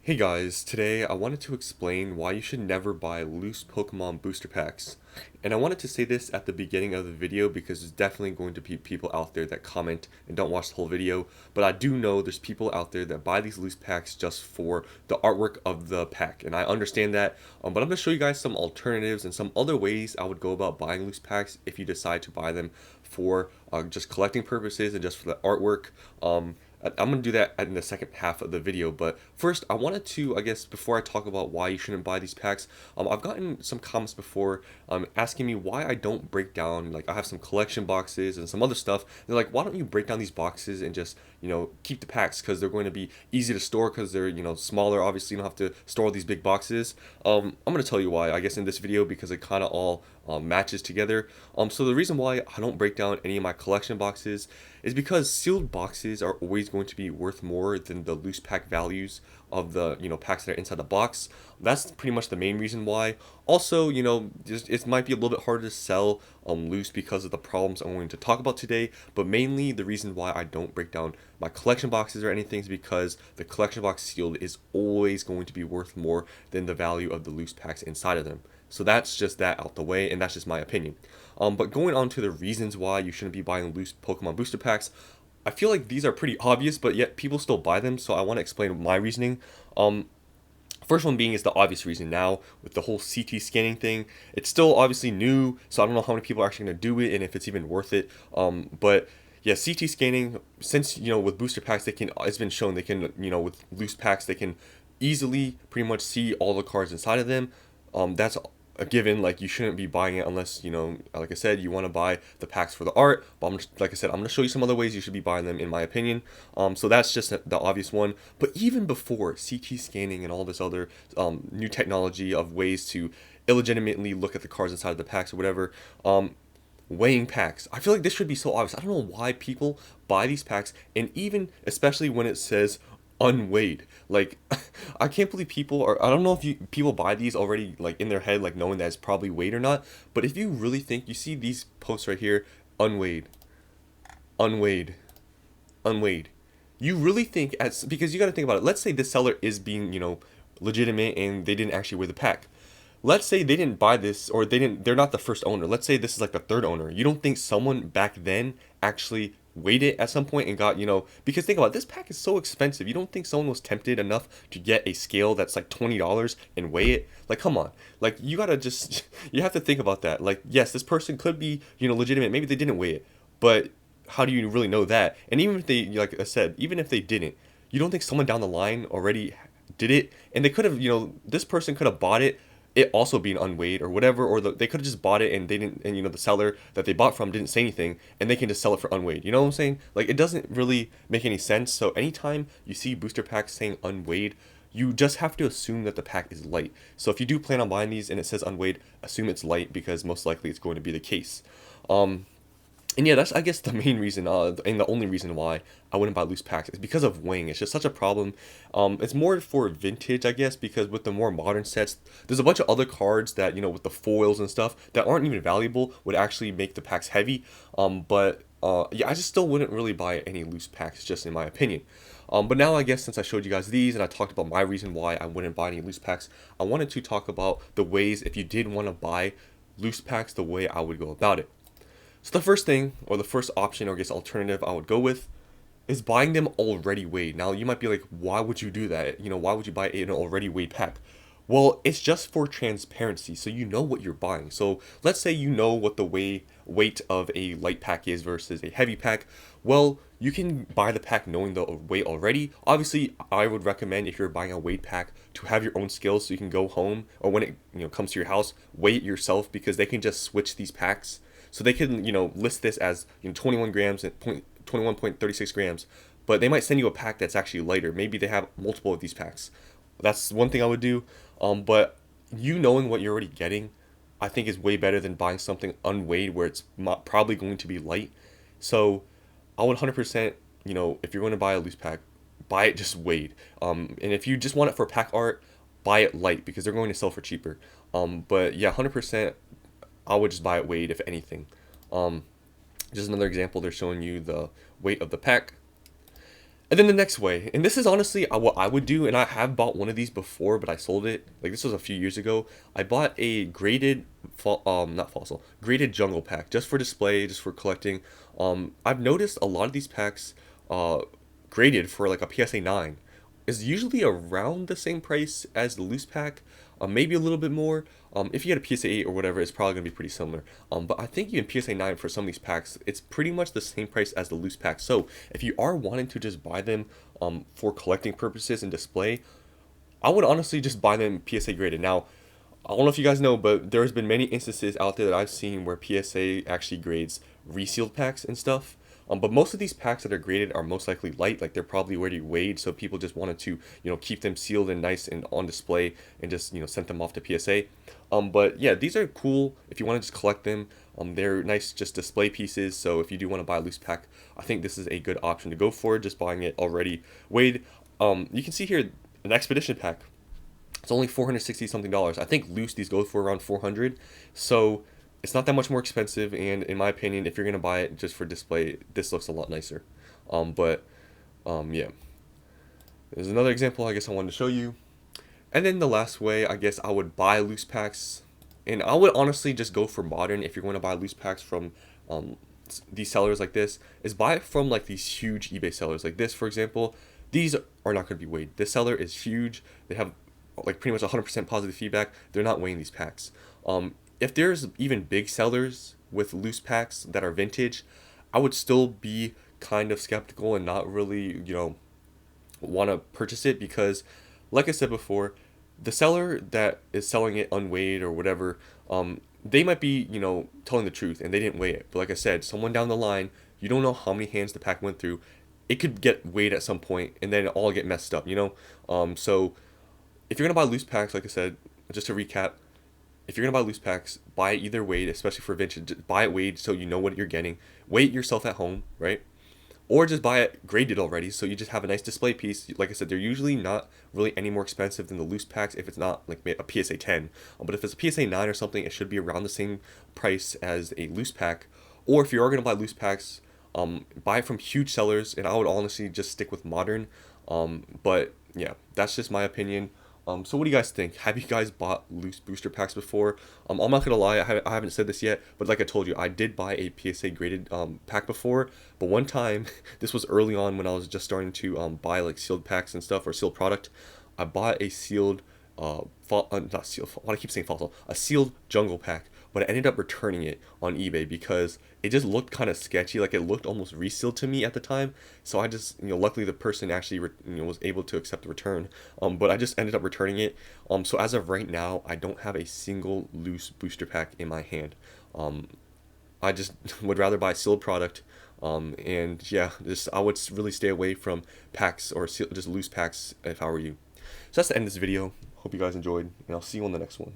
Hey guys, today I wanted to explain why you should never buy loose Pokemon booster packs. And I wanted to say this at the beginning of the video because there's definitely going to be people out there that comment and don't watch the whole video. But I do know there's people out there that buy these loose packs just for the artwork of the pack. And I understand that, but I'm going to show you guys some alternatives and some other ways I would go about buying loose packs if you decide to buy them for just collecting purposes and just for the artwork. I'm going to do that in the second half of the video, but first I wanted to, I guess, before I talk about why you shouldn't buy these packs, I've gotten some comments before asking me why I don't break down, like I have some collection boxes and some other stuff. They're like, why don't you break down these boxes and just, keep the packs because they're going to be easy to store because they're, smaller. Obviously, you don't have to store all these big boxes. I'm going to tell you why, I guess, in this video because it kind of all matches together. So the reason why I don't break down any of my collection boxes is because sealed boxes are always going to be worth more than the loose pack values of the packs that are inside the box. That's pretty much the main reason why. Also, it might be a little bit harder to sell loose because of the problems I'm going to talk about today. But mainly the reason why I don't break down my collection boxes or anything is because the collection box sealed is always going to be worth more than the value of the loose packs inside of them. So that's just that out the way, and that's just my opinion. But going on to the reasons why you shouldn't be buying loose Pokemon booster packs, I feel like these are pretty obvious, but yet people still buy them, so I want to explain my reasoning. First one being is the obvious reason now with the whole CT scanning thing. It's still obviously new, so I don't know how many people are actually going to do it and if it's even worth it. But yeah, CT scanning, since with booster packs it's been shown they can with loose packs they can easily pretty much see all the cards inside of them. That's a given. Like, you shouldn't be buying it unless like I said, you want to buy the packs for the art. But like I said, I'm going to show you some other ways you should be buying them in my opinion. So that's just the obvious one. But even before CT scanning and all this other new technology of ways to illegitimately look at the cards inside of the packs or whatever, weighing packs, I feel like this should be so obvious. I don't know why people buy these packs, and even especially when it says unweighed. Like, I can't believe people are. I don't know if people buy these already, like, in their head, like knowing that it's probably weighed or not. But if you really think, you see these posts right here, unweighed, unweighed, unweighed. You really think, as because you got to think about it. Let's say this seller is being legitimate and they didn't actually weigh the pack. Let's say they didn't buy this, or they're not the first owner. Let's say this is like the third owner. You don't think someone back then actually weighed it at some point and got, because think about it, this pack is so expensive. You don't think someone was tempted enough to get a scale that's like $20 and weigh it? Like, come on. Like, you gotta just, you have to think about that. Like, yes, this person could be, legitimate. Maybe they didn't weigh it, but how do you really know that? And even if they, like I said, even if they didn't, you don't think someone down the line already did it? And they could have, this person could have bought it also being unweighed or whatever, or they could have just bought it and they didn't, and the seller that they bought from didn't say anything, and they can just sell it for unweighed. You know what I'm saying? Like, it doesn't really make any sense. So anytime you see booster packs saying unweighed, you just have to assume that the pack is light. So if you do plan on buying these and it says unweighed, assume it's light because most likely it's going to be the case. And yeah, that's, I guess, the main reason, and the only reason why I wouldn't buy loose packs is because of weighing. It's just such a problem. It's more for vintage, I guess, because with the more modern sets, there's a bunch of other cards that, with the foils and stuff that aren't even valuable would actually make the packs heavy. Yeah, I just still wouldn't really buy any loose packs, just in my opinion. But now, I guess, since I showed you guys these and I talked about my reason why I wouldn't buy any loose packs, I wanted to talk about the ways, if you did want to buy loose packs, the way I would go about it. So the first thing, or the first option, or I guess alternative I would go with, is buying them already weighed. Now you might be like, why would you do that? Why would you buy an already weighed pack? Well, it's just for transparency, so you know what you're buying. So let's say you know what the weight of a light pack is versus a heavy pack. Well, you can buy the pack knowing the weight already. Obviously, I would recommend, if you're buying a weight pack, to have your own scales so you can go home, or when it comes to your house, weigh it yourself, because they can just switch these packs. So they can, list this as 21 grams and 21.36 grams, but they might send you a pack that's actually lighter. Maybe they have multiple of these packs. That's one thing I would do. But knowing what you're already getting, I think is way better than buying something unweighed where it's probably going to be light. So I would 100%, if you're going to buy a loose pack, buy it just weighed. And if you just want it for pack art, buy it light because they're going to sell for cheaper. But yeah, 100%. I would just buy it weighed, if anything. Just another example, they're showing you the weight of the pack. And then the next way, and this is honestly what I would do, and I have bought one of these before, but I sold it. Like this was a few years ago. I bought a graded, not fossil, graded jungle pack just for display, just for collecting. I've noticed a lot of these packs, graded for like a PSA 9, is usually around the same price as the loose pack, maybe a little bit more. If you get a PSA 8 or whatever, it's probably going to be pretty similar. But I think even PSA 9 for some of these packs, it's pretty much the same price as the loose pack. So if you are wanting to just buy them for collecting purposes and display, I would honestly just buy them PSA graded. Now, I don't know if you guys know, but there's been many instances out there that I've seen where PSA actually grades resealed packs and stuff. But most of these packs that are graded are most likely light, like they're probably already weighed, so people just wanted to, keep them sealed and nice and on display and just, sent them off to PSA. But yeah, these are cool if you want to just collect them. They're nice just display pieces, so if you do want to buy a loose pack, I think this is a good option to go for, just buying it already weighed. You can see here, an Expedition pack. It's only $460 something. I think loose these go for around 400. So it's not that much more expensive, and in my opinion, if you're gonna buy it just for display, this looks a lot nicer. Yeah. There's another example I guess I wanted to show you. And then the last way, I guess I would buy loose packs, and I would honestly just go for modern if you're going to buy loose packs from these sellers like this, is buy it from like these huge eBay sellers like this, for example. These are not going to be weighed. This seller is huge. They have like pretty much 100% positive feedback. They're not weighing these packs. If there's even big sellers with loose packs that are vintage, I would still be kind of skeptical and not really, want to purchase it because, like I said before, the seller that is selling it unweighed or whatever, they might be, telling the truth and they didn't weigh it. But like I said, someone down the line, you don't know how many hands the pack went through. It could get weighed at some point and then it all get messed up, So if you're gonna buy loose packs, like I said, just to recap, if you're gonna buy loose packs, buy it either weighed, especially for vintage. Buy it weighed so you know what you're getting. Weigh it yourself at home, right? Or just buy it graded already, so you just have a nice display piece. Like I said, they're usually not really any more expensive than the loose packs if it's not like a PSA 10. But if it's a PSA 9 or something, it should be around the same price as a loose pack. Or if you are gonna buy loose packs, buy it from huge sellers, and I would honestly just stick with modern. But yeah, that's just my opinion. So what do you guys think? Have you guys bought loose booster packs before? I'm not gonna lie, I haven't said this yet, but like I told you, I did buy a PSA graded pack before. But one time, this was early on when I was just starting to buy like sealed packs and stuff, or sealed product. I bought a sealed not sealed. Why do I keep saying fossil? A sealed jungle pack, but I ended up returning it on eBay because it just looked kind of sketchy. Like it looked almost resealed to me at the time. So I just, luckily the person actually, was able to accept the return. But I just ended up returning it. So as of right now, I don't have a single loose booster pack in my hand. I just would rather buy sealed product. And yeah, I would really stay away from packs or just loose packs if I were you. So that's the end of this video. Hope you guys enjoyed, and I'll see you on the next one.